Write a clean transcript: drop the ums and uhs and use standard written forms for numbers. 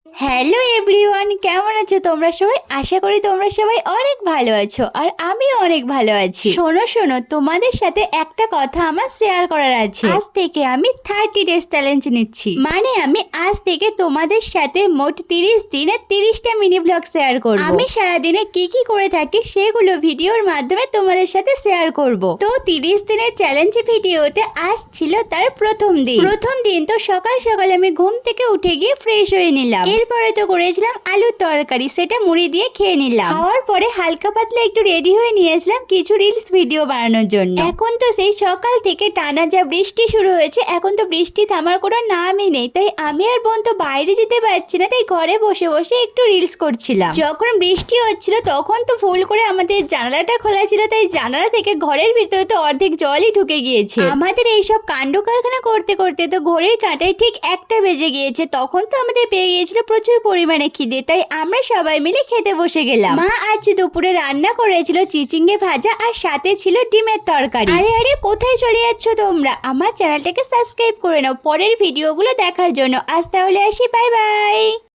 Hello everyone, কেমন আছো তোমরা সবাই? আশা করি তোমরা সবাই অনেক ভালো আছো আর আমিও অনেক ভালো আছি। শোনো শোনো, তোমাদের সাথে একটা কথা আমার শেয়ার করার আছে। আজ থেকে আমি 30 ডেজ চ্যালেঞ্জ নিচ্ছি। মানে আমি আজ থেকে তোমাদের সাথে মোট 30 দিনে 30টা মিনি ব্লগ শেয়ার করব। আমি সারাদিনে কি কি করে থাকি সেগুলো ভিডিওর মাধ্যমে তোমাদের সাথে শেয়ার করব। তো 30 দিনের চ্যালেঞ্জ ভিডিওতে আজ ছিল তার প্রথম দিন। তো সকাল সকাল আমি ঘুম থেকে উঠে গিয়ে ফ্রেশ হয়ে নিলাম। এরপরে তো করেছিলাম আলুর তরকারি, সেটা মুড়ি দিয়ে খেয়ে নিলাম। খাওয়ার পরে হালকা পাতলা একটু রেডি হয়ে নিয়েছিলাম কিছু রিলস ভিডিও বানানোর জন্য। এখন তো সেই সকাল থেকে টানা যা বৃষ্টি শুরু হয়েছে, এখন তো বৃষ্টি থামার কোনো নামই নেই। তাই আমি আর বোন তো বাইরে যেতে পারছি না, তাই ঘরে বসে বসে একটু রিলস করছিলাম। যখন বৃষ্টি হচ্ছিল তখন তো ভুল করে আমাদের জানালাটা খোলা ছিল, তাই জানালা থেকে ঘরের ভিতরে তো অর্ধেক জলই ঢুকে গিয়েছে। আমাদের এইসব কাণ্ড কারখানা করতে করতে তো ঘড়ির কাঁটায় ঠিক 1টা বেজে গিয়েছে। তখন তো আমাদের পেয়ে গিয়েছিল প্রচুর পরিমাণে খিদে, তাই আমরা সবাই মিলে খেতে বসে গেলাম। মা আজ দুপুরে রান্না করেছিল চিচিঙ্গে ভাজা আর সাথে ছিল ডিমের তরকারি। আরে আরে, কোথায় চলে যাচ্ছ তোমরা? আমার চ্যানেলটাকে সাবস্ক্রাইব করে নাও পরের ভিডিওগুলো দেখার জন্য। আজ তাহলে আসি, বাই বাই।